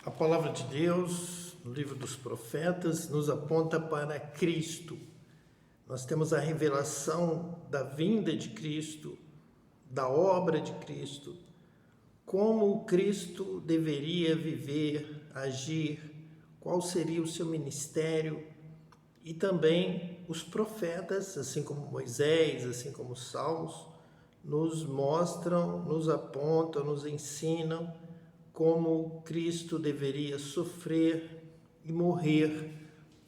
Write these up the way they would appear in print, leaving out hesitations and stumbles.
A palavra de Deus, no livro dos profetas, nos aponta para Cristo. Nós temos a revelação da vinda de Cristo, da obra de Cristo, como Cristo deveria viver, agir, qual seria o seu ministério, e também os profetas, assim como Moisés, assim como os Salmos, nos mostram, nos apontam, nos ensinam como Cristo deveria sofrer e morrer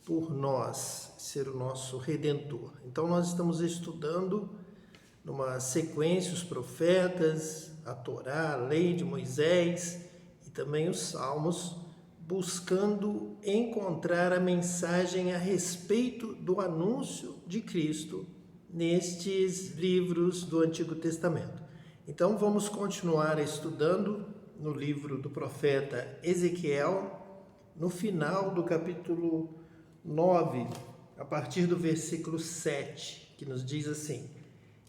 por nós, ser o nosso Redentor. Então nós estamos estudando numa sequência os profetas, a Torá, a lei de Moisés e também os Salmos, buscando encontrar a mensagem a respeito do anúncio de Cristo nestes livros do Antigo Testamento. Então vamos continuar estudando no livro do profeta Ezequiel, no final do capítulo 9, a partir do versículo 7, que nos diz assim: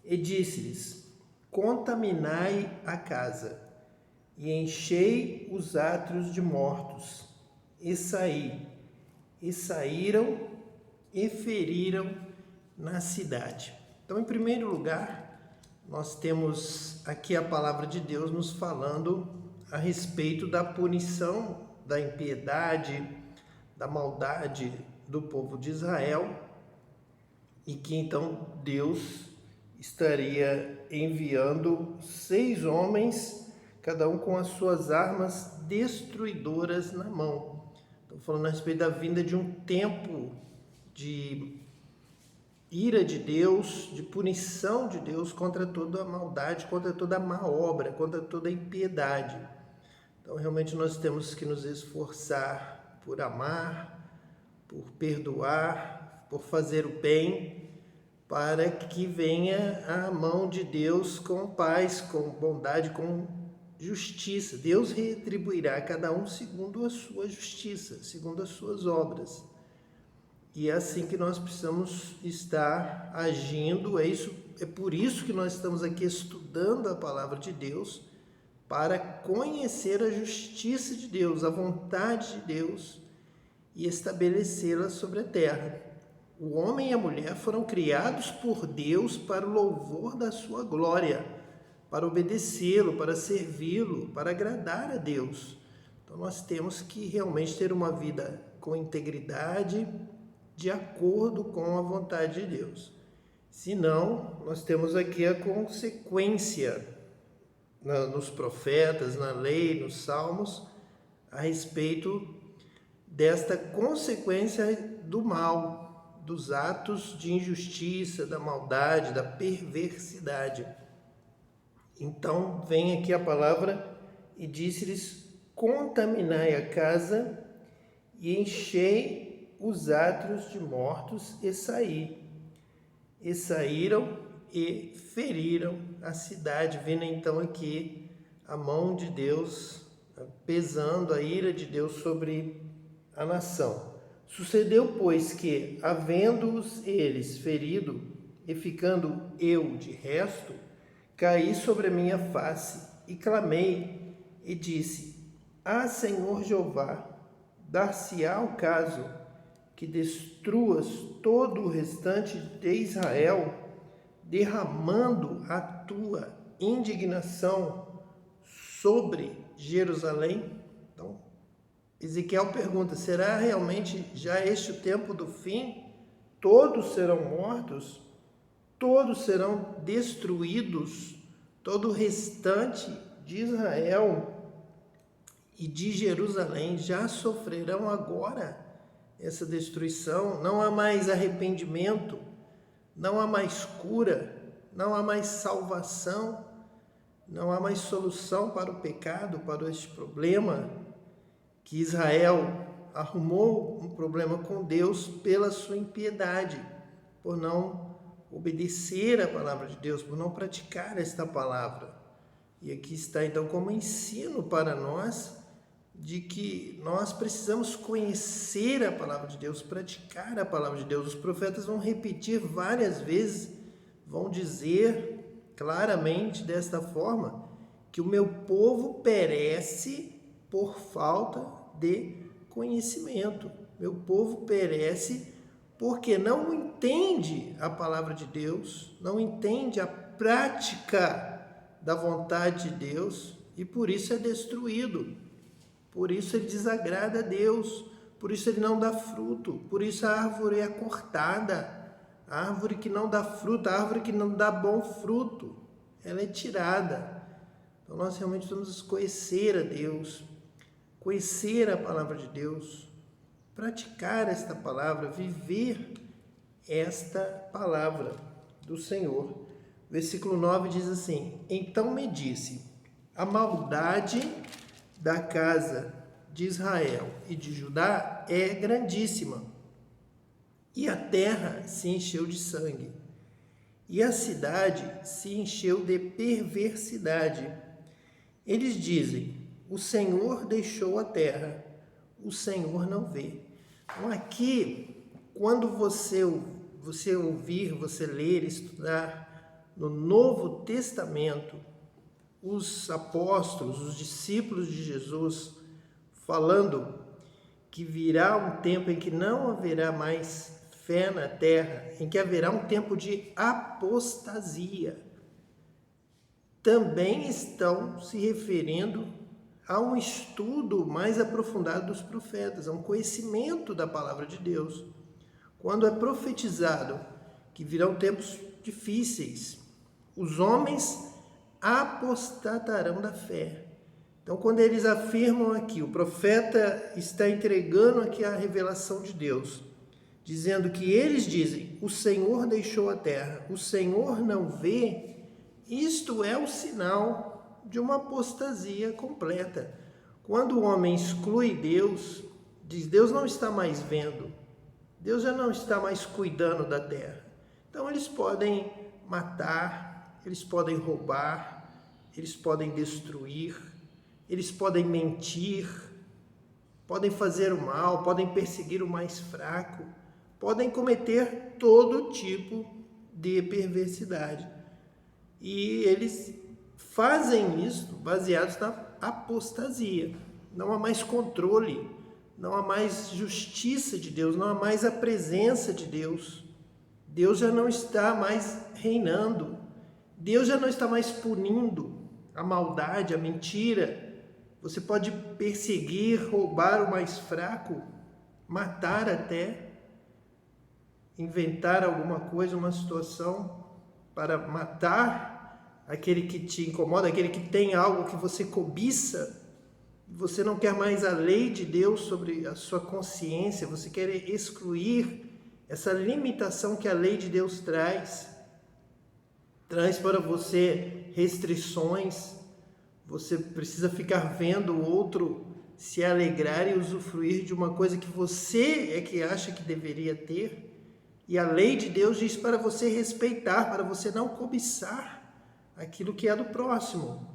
E disse-lhes: Contaminai a casa, e enchei os átrios de mortos, e saíram e feriram na cidade. Então, em primeiro lugar, nós temos aqui a palavra de Deus nos falando a respeito da punição, da impiedade, da maldade do povo de Israel, e que então Deus estaria enviando 6 homens, cada um com as suas armas destruidoras na mão. Estou falando a respeito da vinda de um tempo de ira de Deus, de punição de Deus contra toda a maldade, contra toda a má obra, contra toda a impiedade. Então, realmente, nós temos que nos esforçar por amar, por perdoar, por fazer o bem, para que venha a mão de Deus com paz, com bondade, com justiça. Deus retribuirá a cada um segundo a sua justiça, segundo as suas obras. E é assim que nós precisamos estar agindo. É por isso que nós estamos aqui estudando a palavra de Deus, para conhecer a justiça de Deus, a vontade de Deus e estabelecê-la sobre a terra. O homem e a mulher foram criados por Deus para o louvor da sua glória, para obedecê-lo, para servi-lo, para agradar a Deus. Então nós temos que realmente ter uma vida com integridade, de acordo com a vontade de Deus. Senão, nós temos aqui a consequência nos profetas, na lei, nos salmos, a respeito desta consequência do mal, dos atos de injustiça, da maldade, da perversidade. Então vem aqui a palavra: e disse-lhes: Contaminai a casa e enchei os átrios de mortos, e saíram e feriram a cidade. Vendo então aqui a mão de Deus pesando, a ira de Deus sobre a nação. Sucedeu, pois, que, havendo-os eles ferido, e ficando eu de resto, caí sobre a minha face, e clamei, e disse: Senhor Jeová, dar-se-á o caso que destruas todo o restante de Israel, derramando a tua indignação sobre Jerusalém? Então, Ezequiel pergunta: será realmente já este o tempo do fim? Todos serão mortos? Todos serão destruídos? Todo o restante de Israel e de Jerusalém já sofrerão agora essa destruição? Não há mais arrependimento, não há mais cura, não há mais salvação, não há mais solução para o pecado, para este problema que Israel arrumou um problema com Deus pela sua impiedade, por não obedecer a palavra de Deus, por não praticar esta palavra. E aqui está então como ensino para nós de que nós precisamos conhecer a palavra de Deus, praticar a palavra de Deus. Os profetas vão repetir várias vezes, vão dizer claramente desta forma, que o meu povo perece por falta de conhecimento. Meu povo perece porque não entende a palavra de Deus, não entende a prática da vontade de Deus e por isso é destruído. Por isso ele desagrada a Deus, por isso ele não dá fruto, por isso a árvore é cortada. A árvore que não dá fruto, a árvore que não dá bom fruto, ela é tirada. Então nós realmente vamos conhecer a Deus, conhecer a palavra de Deus, praticar esta palavra, viver esta palavra do Senhor. Versículo 9 diz assim: então me disse, a maldade da casa de Israel e de Judá é grandíssima, e a terra se encheu de sangue, e a cidade se encheu de perversidade. Eles dizem, o Senhor deixou a terra, o Senhor não vê. Então aqui, quando você ouvir, você ler, estudar no Novo Testamento, os apóstolos, os discípulos de Jesus, falando que virá um tempo em que não haverá mais fé na terra, em que haverá um tempo de apostasia, também estão se referindo a um estudo mais aprofundado dos profetas, a um conhecimento da palavra de Deus. Quando é profetizado que virão tempos difíceis, os homens apostatarão da fé. Então, quando eles afirmam aqui, o profeta está entregando aqui a revelação de Deus, dizendo que eles dizem, o Senhor deixou a terra, o Senhor não vê, isto é o sinal de uma apostasia completa. Quando o homem exclui Deus, diz, Deus não está mais vendo, Deus já não está mais cuidando da terra. Então eles podem matar, eles podem roubar, eles podem destruir, eles podem mentir, podem fazer o mal, podem perseguir o mais fraco, podem cometer todo tipo de perversidade. E eles fazem isso baseados na apostasia. Não há mais controle, não há mais justiça de Deus, não há mais a presença de Deus. Deus já não está mais reinando, Deus já não está mais punindo a maldade, a mentira. Você pode perseguir, roubar o mais fraco, matar até, inventar alguma coisa, uma situação para matar aquele que te incomoda, aquele que tem algo que você cobiça. Você não quer mais a lei de Deus sobre a sua consciência, você quer excluir essa limitação que a lei de Deus traz para você restrições. Você precisa ficar vendo o outro se alegrar e usufruir de uma coisa que você é que acha que deveria ter. E a lei de Deus diz para você respeitar, para você não cobiçar aquilo que é do próximo.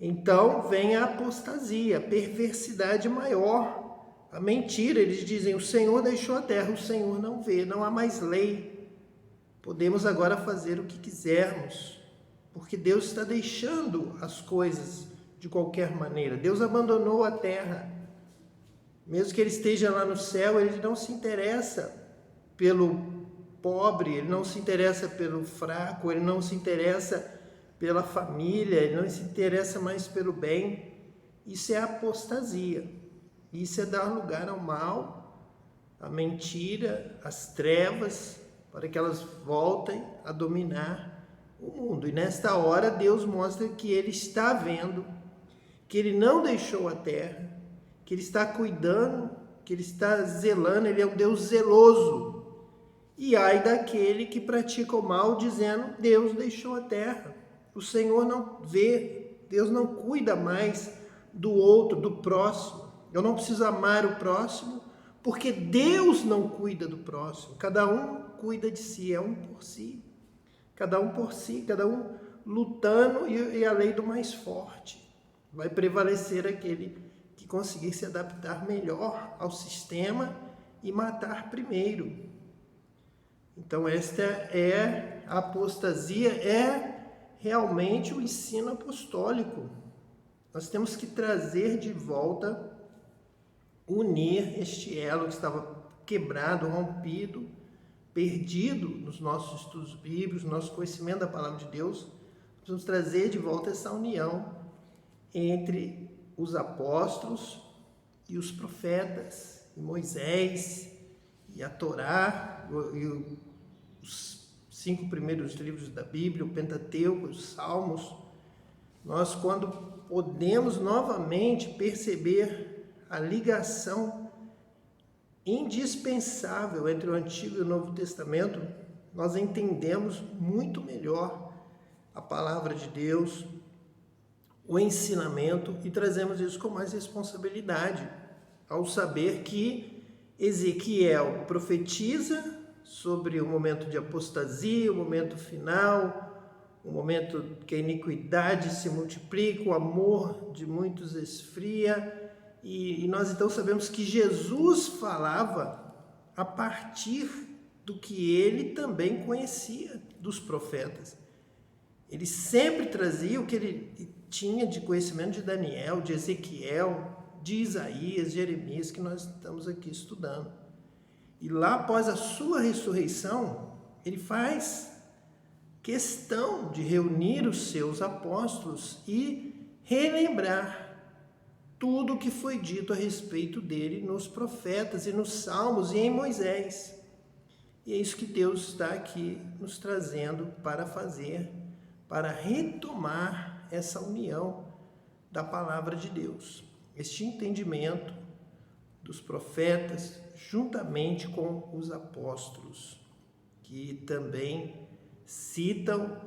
Então vem a apostasia, a perversidade maior, a mentira. Eles dizem, o Senhor deixou a terra, o Senhor não vê, não há mais lei. Podemos agora fazer o que quisermos, porque Deus está deixando as coisas de qualquer maneira. Deus abandonou a terra. Mesmo que ele esteja lá no céu, ele não se interessa pelo pobre, ele não se interessa pelo fraco, ele não se interessa pela família, ele não se interessa mais pelo bem. Isso é apostasia, isso é dar lugar ao mal, à mentira, às trevas, para que elas voltem a dominar o mundo. E nesta hora Deus mostra que ele está vendo, que ele não deixou a terra, que ele está cuidando, que ele está zelando, ele é um Deus zeloso. E ai daquele que pratica o mal, dizendo, Deus deixou a terra, o Senhor não vê, Deus não cuida mais do outro, do próximo. Eu não preciso amar o próximo, porque Deus não cuida do próximo. Cada um cuida de si, é um por si. Cada um por si, cada um lutando, e a lei do mais forte. Vai prevalecer aquele que conseguir se adaptar melhor ao sistema e matar primeiro. Então esta é a apostasia, é realmente o ensino apostólico. Nós temos que trazer de volta unir este elo que estava quebrado, rompido, perdido nos nossos estudos bíblicos, no nosso conhecimento da palavra de Deus. Precisamos trazer de volta essa união entre os apóstolos e os profetas, e Moisés, e a Torá, e os 5 primeiros livros da Bíblia, o Pentateuco, os Salmos. Nós, quando podemos novamente perceber a ligação indispensável entre o Antigo e o Novo Testamento, nós entendemos muito melhor a palavra de Deus, o ensinamento, e trazemos isso com mais responsabilidade, ao saber que Ezequiel profetiza sobre o momento de apostasia, o momento final, o momento que a iniquidade se multiplica, o amor de muitos esfria, e nós então sabemos que Jesus falava a partir do que ele também conhecia dos profetas. Ele sempre trazia o que ele tinha de conhecimento de Daniel, de Ezequiel, de Isaías, Jeremias, que nós estamos aqui estudando. E lá, após a sua ressurreição, ele faz questão de reunir os seus apóstolos e relembrar tudo o que foi dito a respeito dele nos profetas e nos salmos e em Moisés. E é isso que Deus está aqui nos trazendo para fazer, para retomar essa união da palavra de Deus. Este entendimento dos profetas, juntamente com os apóstolos, que também citam,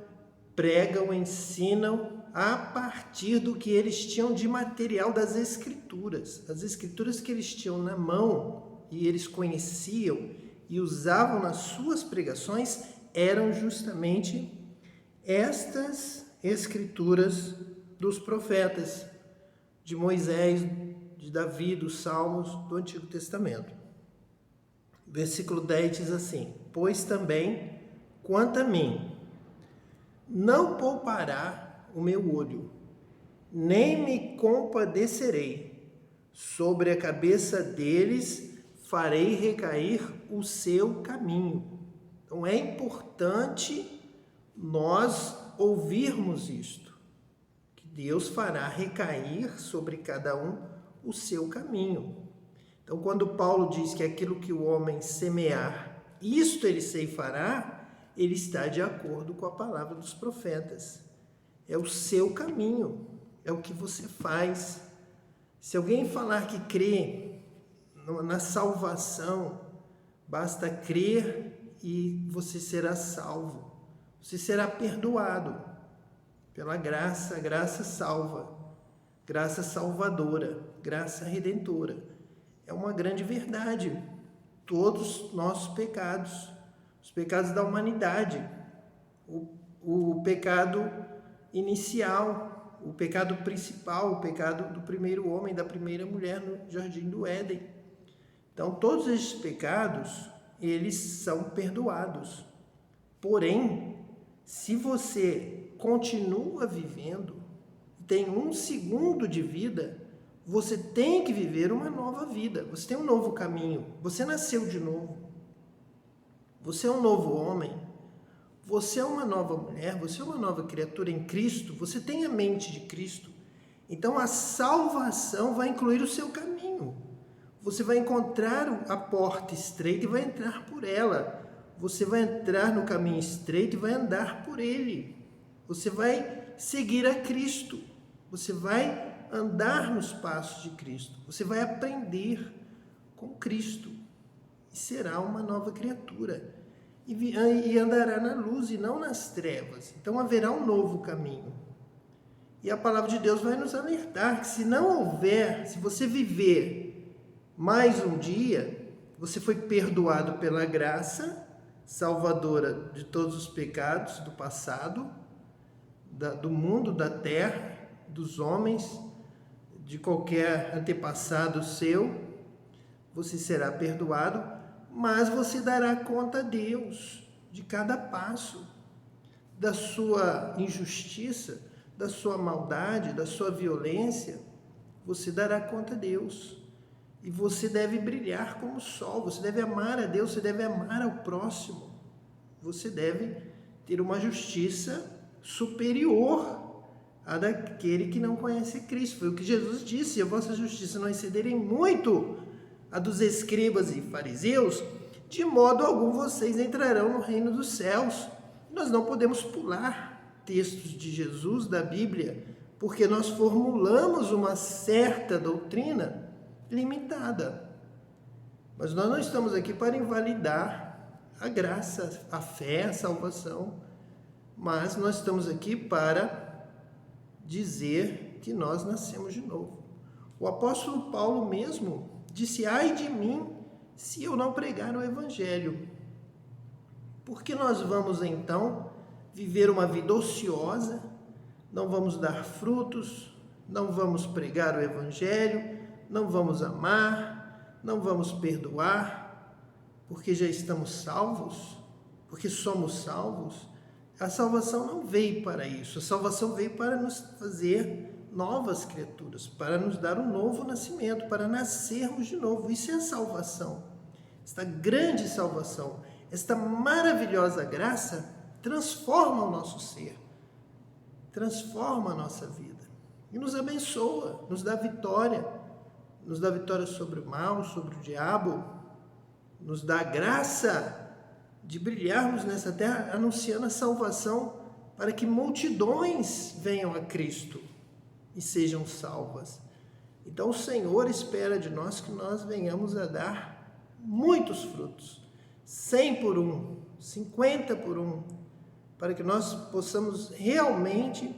pregam, ensinam a partir do que eles tinham de material das Escrituras. As Escrituras que eles tinham na mão e eles conheciam e usavam nas suas pregações eram justamente estas Escrituras dos profetas, de Moisés, de Davi, dos Salmos, do Antigo Testamento. Versículo 10 diz assim: pois também, quanto a mim, não poupará o meu olho, nem me compadecerei. Sobre a cabeça deles farei recair o seu caminho. Então é importante nós ouvirmos isto, que Deus fará recair sobre cada um o seu caminho. Então, quando Paulo diz que aquilo que o homem semear, isto ele ceifará, ele está de acordo com a palavra dos profetas. É o seu caminho, é o que você faz. Se alguém falar que crê na salvação, basta crer e você será salvo. Você será perdoado pela graça, a graça salva, graça salvadora, graça redentora. É uma grande verdade. Todos os nossos pecados, os pecados da humanidade, o pecado inicial, o pecado principal, o pecado do primeiro homem, da primeira mulher no Jardim do Éden. Então, todos esses pecados, eles são perdoados. Porém, se você continua vivendo, tem 1 segundo de vida, você tem que viver uma nova vida. Você tem um novo caminho. Você nasceu de novo. Você é um novo homem. Você é uma nova mulher. Você é uma nova criatura em Cristo. Você tem a mente de Cristo. Então, a salvação vai incluir o seu caminho. Você vai encontrar a porta estreita e vai entrar por ela. Você vai entrar no caminho estreito e vai andar por ele. Você vai seguir a Cristo. Você vai andar nos passos de Cristo. Você vai aprender com Cristo e será uma nova criatura. E andará na luz e não nas trevas. Então haverá um novo caminho. E a palavra de Deus vai nos alertar que se não houver, se você viver mais um dia, você foi perdoado pela graça salvadora de todos os pecados do passado, do mundo, da terra, dos homens, de qualquer antepassado seu. Você será perdoado, mas você dará conta a Deus de cada passo, da sua injustiça, da sua maldade, da sua violência. Você dará conta a Deus. E você deve brilhar como o sol, você deve amar a Deus, você deve amar ao próximo. Você deve ter uma justiça superior à daquele que não conhece Cristo. Foi o que Jesus disse: se a vossa justiça não excederem muito a dos escribas e fariseus, de modo algum vocês entrarão no reino dos céus. Nós não podemos pular textos de Jesus, da Bíblia, porque nós formulamos uma certa doutrina limitada. Mas nós não estamos aqui para invalidar a graça, a fé, a salvação, mas nós estamos aqui para dizer que nós nascemos de novo. O apóstolo Paulo mesmo disse: ai de mim se eu não pregar o evangelho. Porque nós vamos então viver uma vida ociosa, não vamos dar frutos, não vamos pregar o evangelho, não vamos amar, não vamos perdoar, porque já estamos salvos, porque somos salvos. A salvação não veio para isso, a salvação veio para nos fazer novas criaturas, para nos dar um novo nascimento, para nascermos de novo. Isso é a salvação, esta grande salvação, esta maravilhosa graça transforma o nosso ser, transforma a nossa vida e nos abençoa, nos dá vitória sobre o mal, sobre o diabo, nos dá a graça de brilharmos nessa terra anunciando a salvação para que multidões venham a Cristo e sejam salvas. Então o Senhor espera de nós que nós venhamos a dar muitos frutos, 100 por 1, 50 por 1, para que nós possamos realmente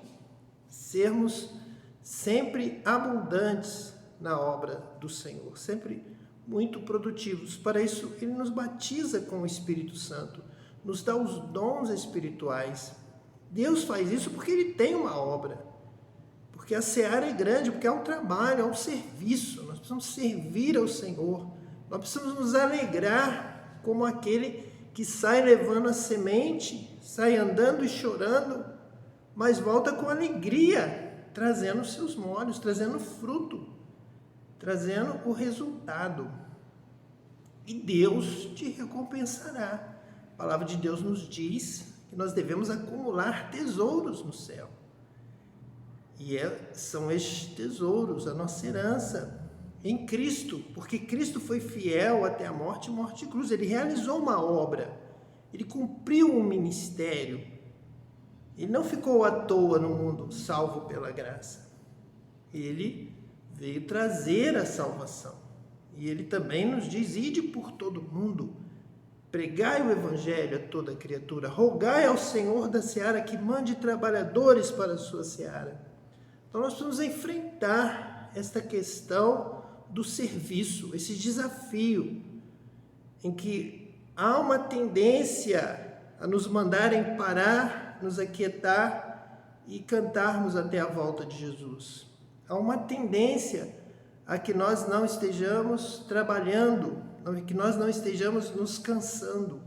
sermos sempre abundantes na obra do Senhor, sempre muito produtivos. Para isso, Ele nos batiza com o Espírito Santo, nos dá os dons espirituais. Deus faz isso porque Ele tem uma obra, porque a seara é grande, porque é um trabalho, é um serviço. Nós precisamos servir ao Senhor, nós precisamos nos alegrar como aquele que sai levando a semente, sai andando e chorando, mas volta com alegria, trazendo seus molhos, trazendo fruto, trazendo o resultado. E Deus te recompensará. A palavra de Deus nos diz que nós devemos acumular tesouros no céu. E são estes tesouros a nossa herança em Cristo, porque Cristo foi fiel até a morte e morte de cruz. Ele realizou uma obra, ele cumpriu um ministério. Ele não ficou à toa no mundo, salvo pela graça. Ele veio trazer a salvação. E ele também nos diz: ide por todo mundo, pregai o evangelho a toda criatura, rogai ao Senhor da seara que mande trabalhadores para a sua seara. Então nós precisamos enfrentar esta questão do serviço, esse desafio em que há uma tendência a nos mandarem parar, nos aquietar e cantarmos até a volta de Jesus. Há uma tendência a que nós não estejamos trabalhando, que nós não estejamos nos cansando.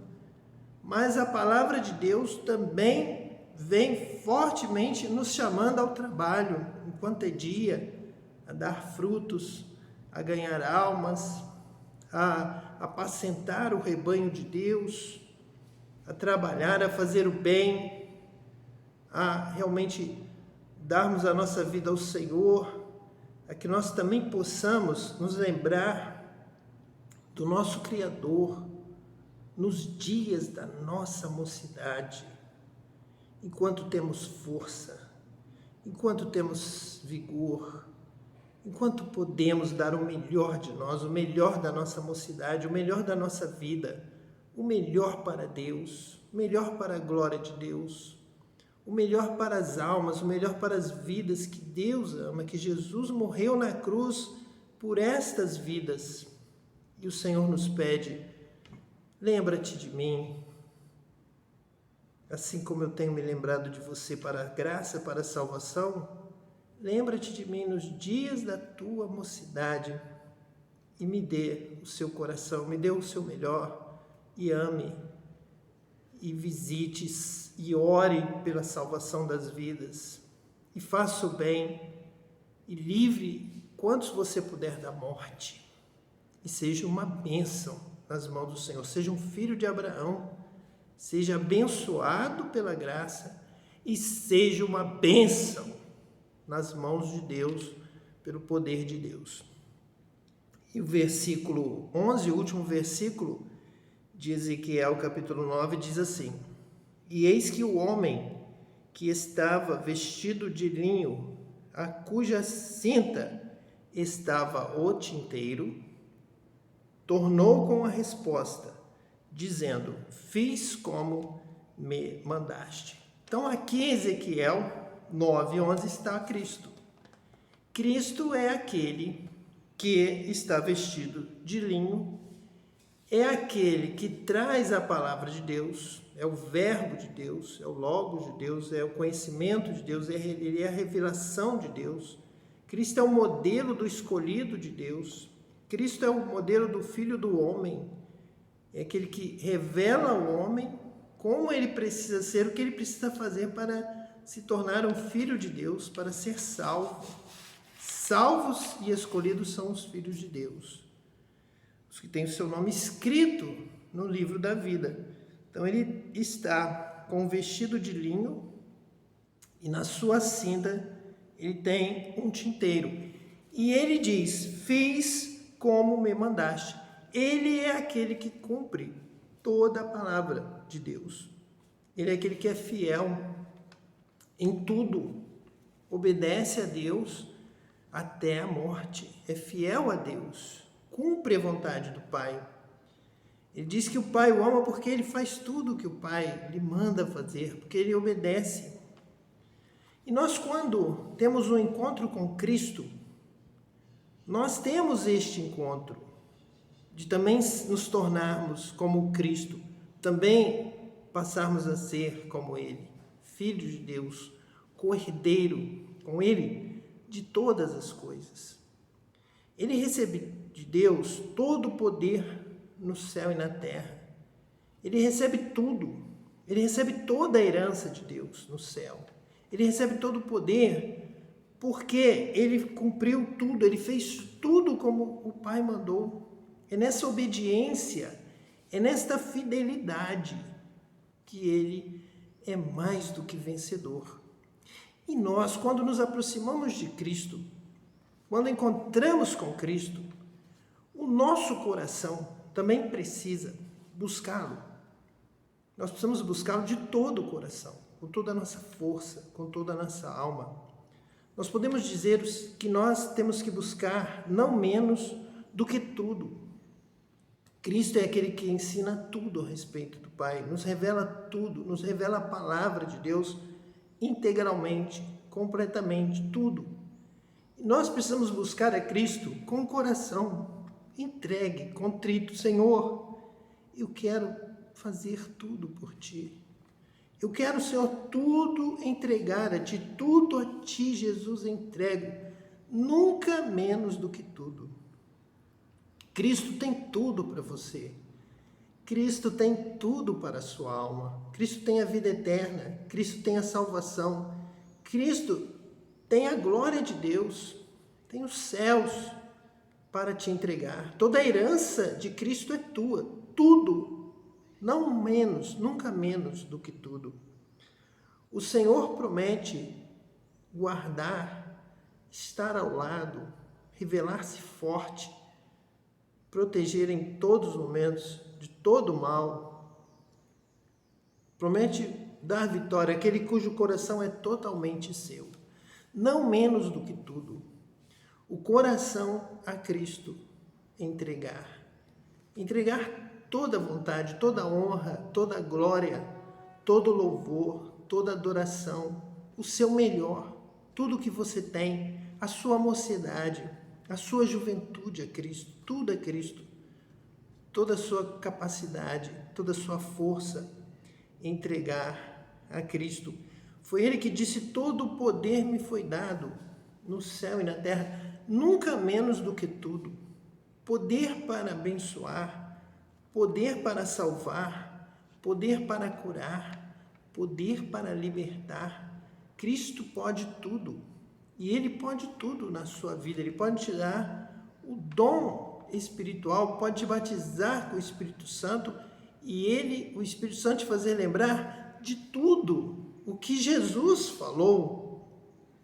Mas a palavra de Deus também vem fortemente nos chamando ao trabalho, enquanto é dia, a dar frutos, a ganhar almas, a apacentar o rebanho de Deus, a trabalhar, a fazer o bem, a realmente darmos a nossa vida ao Senhor, a que nós também possamos nos lembrar do nosso Criador nos dias da nossa mocidade, enquanto temos força, enquanto temos vigor, enquanto podemos dar o melhor de nós, o melhor da nossa mocidade, o melhor da nossa vida, o melhor para Deus, o melhor para a glória de Deus, o melhor para as almas, o melhor para as vidas que Deus ama, que Jesus morreu na cruz por estas vidas. E o Senhor nos pede: lembra-te de mim, assim como eu tenho me lembrado de você para a graça, para a salvação. Lembra-te de mim nos dias da tua mocidade e me dê o seu coração, me dê o seu melhor e ame e visite e ore pela salvação das vidas e faça o bem e livre quantos você puder da morte. e seja uma bênção nas mãos do Senhor. Seja um filho de Abraão, seja abençoado pela graça e seja uma bênção nas mãos de Deus, pelo poder de Deus. E o versículo 11, o último versículo de Ezequiel, capítulo 9, diz assim: E eis que o homem que estava vestido de linho, a cuja cinta estava o tinteiro, tornou com a resposta, dizendo: Fiz como me mandaste. Então aqui em Ezequiel 9:11 está Cristo. Cristo é aquele que está vestido de linho, é aquele que traz a palavra de Deus, é o verbo de Deus, é o logos de Deus, é o conhecimento de Deus, ele é a revelação de Deus. Cristo é o modelo do escolhido de Deus. Cristo é o modelo do Filho do homem. É aquele que revela ao homem como ele precisa ser, o que ele precisa fazer para se tornar um filho de Deus, para ser salvo. Salvos e escolhidos são os filhos de Deus, os que têm o seu nome escrito no livro da vida. Então ele está com um vestido de linho e na sua cinta ele tem um tinteiro. E ele diz: Fiz como me mandaste. Ele é aquele que cumpre toda a palavra de Deus. Ele é aquele que é fiel em tudo, obedece a Deus até a morte, é fiel a Deus, cumpre a vontade do Pai. Ele diz que o Pai o ama porque ele faz tudo o que o Pai lhe manda fazer, porque ele obedece. E nós, quando temos um encontro com Cristo, nós temos este encontro de também nos tornarmos como Cristo, também passarmos a ser como Ele, filhos de Deus, co-herdeiro com Ele de todas as coisas. Ele recebe de Deus todo o poder no céu e na terra. Ele recebe tudo. Ele recebe toda a herança de Deus no céu. Ele recebe todo o poder porque ele cumpriu tudo, ele fez tudo como o Pai mandou. É nessa obediência, é nesta fidelidade que ele é mais do que vencedor. E nós, quando nos aproximamos de Cristo, quando encontramos com Cristo, o nosso coração também precisa buscá-lo. Nós precisamos buscá-lo de todo o coração, com toda a nossa força, com toda a nossa alma. Nós podemos dizer que nós temos que buscar não menos do que tudo. Cristo é aquele que ensina tudo a respeito do Pai, nos revela tudo, nos revela a palavra de Deus integralmente, completamente, tudo. E nós precisamos buscar a Cristo com o coração entregue, contrito. Senhor, eu quero fazer tudo por Ti. Eu quero, Senhor, tudo entregar a Ti, tudo a Ti, Jesus, entrego, nunca menos do que tudo. Cristo tem tudo para você. Cristo tem tudo para a sua alma. Cristo tem a vida eterna. Cristo tem a salvação. Cristo tem a glória de Deus. Tem os céus para te entregar. Toda a herança de Cristo é tua. Tudo. Não menos, nunca menos do que tudo. O Senhor promete guardar, estar ao lado, revelar-se forte, proteger em todos os momentos de todo o mal. Promete dar vitória àquele cujo coração é totalmente seu. Não menos do que tudo. O coração a Cristo entregar. Entregar toda a vontade, toda a honra, toda a glória, todo o louvor, toda a adoração, o seu melhor, tudo que você tem, a sua mocidade, a sua juventude a Cristo, tudo a Cristo, toda a sua capacidade, toda a sua força, entregar a Cristo. Foi Ele que disse: todo o poder me foi dado no céu e na terra, nunca menos do que tudo. Poder para abençoar, poder para salvar, poder para curar, poder para libertar. Cristo pode tudo. E Ele pode tudo na sua vida. Ele pode te dar o dom espiritual, pode te batizar com o Espírito Santo e o Espírito Santo, te fazer lembrar de tudo o que Jesus falou,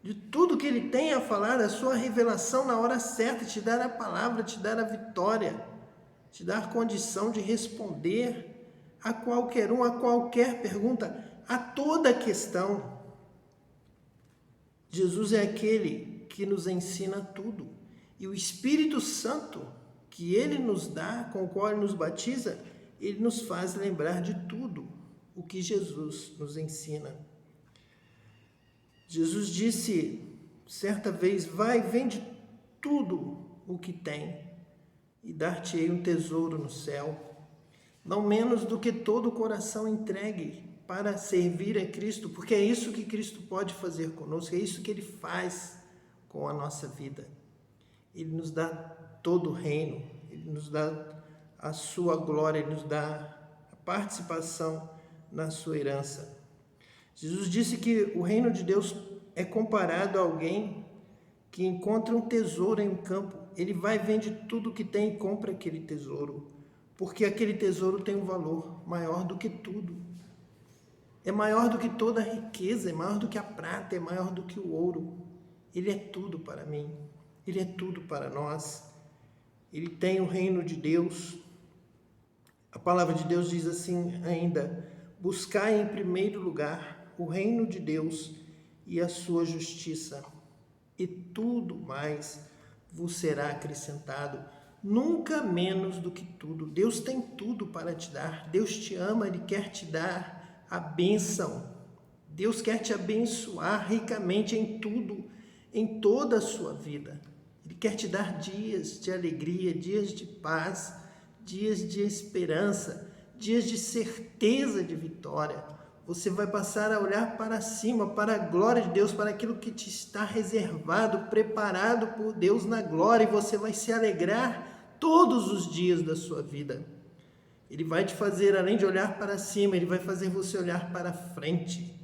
de tudo que ele tem a falar, da sua revelação na hora certa, te dar a palavra, te dar a vitória, te dar condição de responder a qualquer um, a qualquer pergunta, a toda questão. Jesus é aquele que nos ensina tudo. E o Espírito Santo que ele nos dá, com o qual ele nos batiza, ele nos faz lembrar de tudo o que Jesus nos ensina. Jesus disse certa vez: vai, vende tudo o que tem e dar-te-ei um tesouro no céu, não menos do que todo o coração entregue para servir a Cristo, porque é isso que Cristo pode fazer conosco, é isso que ele faz com a nossa vida. Ele nos dá todo o reino, ele nos dá a sua glória, ele nos dá a participação na sua herança. Jesus disse que o reino de Deus é comparado a alguém que encontra um tesouro em um campo. Ele vai, vende tudo que tem e compra aquele tesouro, porque aquele tesouro tem um valor maior do que tudo. É maior do que toda a riqueza, é maior do que a prata, é maior do que o ouro. Ele é tudo para mim, ele é tudo para nós. Ele tem o reino de Deus. A palavra de Deus diz assim ainda: buscai em primeiro lugar o reino de Deus e a sua justiça, e tudo mais vos será acrescentado. Nunca menos do que tudo. Deus tem tudo para te dar. Deus te ama, ele quer te dar a bênção. Deus quer te abençoar ricamente em tudo, em toda a sua vida. Ele quer te dar dias de alegria, dias de paz, dias de esperança, dias de certeza de vitória. Você vai passar a olhar para cima, para a glória de Deus, para aquilo que te está reservado, preparado por Deus na glória, e você vai se alegrar todos os dias da sua vida. Ele vai te fazer, além de olhar para cima, ele vai fazer você olhar para frente.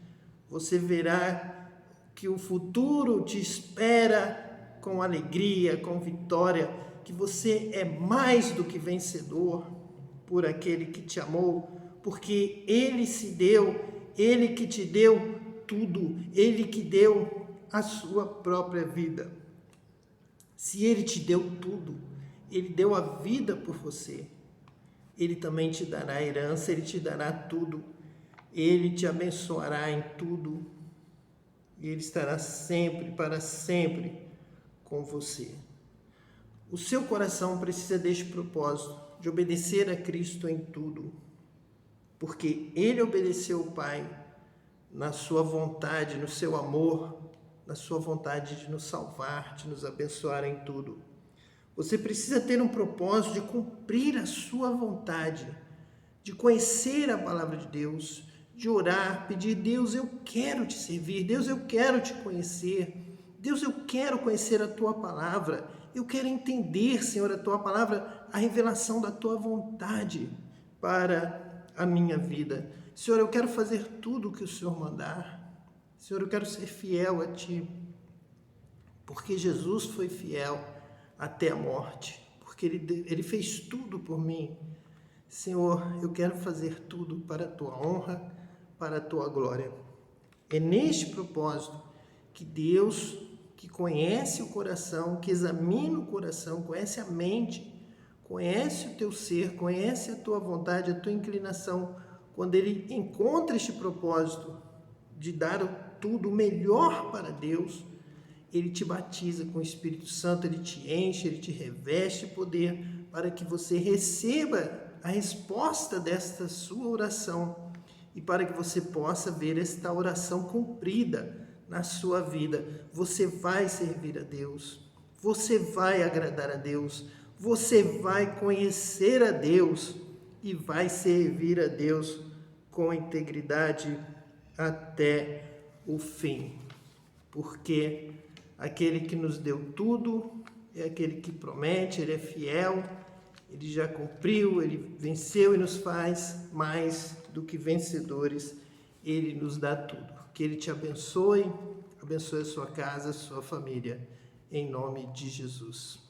Você verá que o futuro te espera com alegria, com vitória, que você é mais do que vencedor por aquele que te amou, porque ele se deu, ele que te deu tudo, ele que deu a sua própria vida. Se ele te deu tudo, ele deu a vida por você, ele também te dará a herança, ele te dará tudo, ele te abençoará em tudo, e ele estará sempre, para sempre, com você. O seu coração precisa deste propósito, de obedecer a Cristo em tudo, porque ele obedeceu o Pai na sua vontade, no seu amor, na sua vontade de nos salvar, de nos abençoar em tudo. Você precisa ter um propósito de cumprir a sua vontade, de conhecer a palavra de Deus, de orar, pedir: Deus, eu quero te servir, Deus, eu quero te conhecer, Deus, eu quero conhecer a tua palavra, eu quero entender, Senhor, a tua palavra, a revelação da tua vontade para a minha vida. Senhor, eu quero fazer tudo o que o Senhor mandar. Senhor, eu quero ser fiel a ti, porque Jesus foi fiel até a morte, porque ele fez tudo por mim. Senhor, eu quero fazer tudo para a tua honra, para a tua glória. É neste propósito que Deus, que conhece o coração, que examina o coração, conhece a mente, conhece o teu ser, conhece a tua vontade, a tua inclinação, quando ele encontra este propósito de dar tudo o melhor para Deus, ele te batiza com o Espírito Santo, ele te enche, ele te reveste de poder para que você receba a resposta desta sua oração e para que você possa ver esta oração cumprida na sua vida. Você vai servir a Deus, você vai agradar a Deus, você vai conhecer a Deus e vai servir a Deus com integridade até o fim, porque aquele que nos deu tudo é aquele que promete, ele é fiel, ele já cumpriu, ele venceu e nos faz mais do que vencedores, ele nos dá tudo. Que ele te abençoe, abençoe a sua casa, a sua família, em nome de Jesus.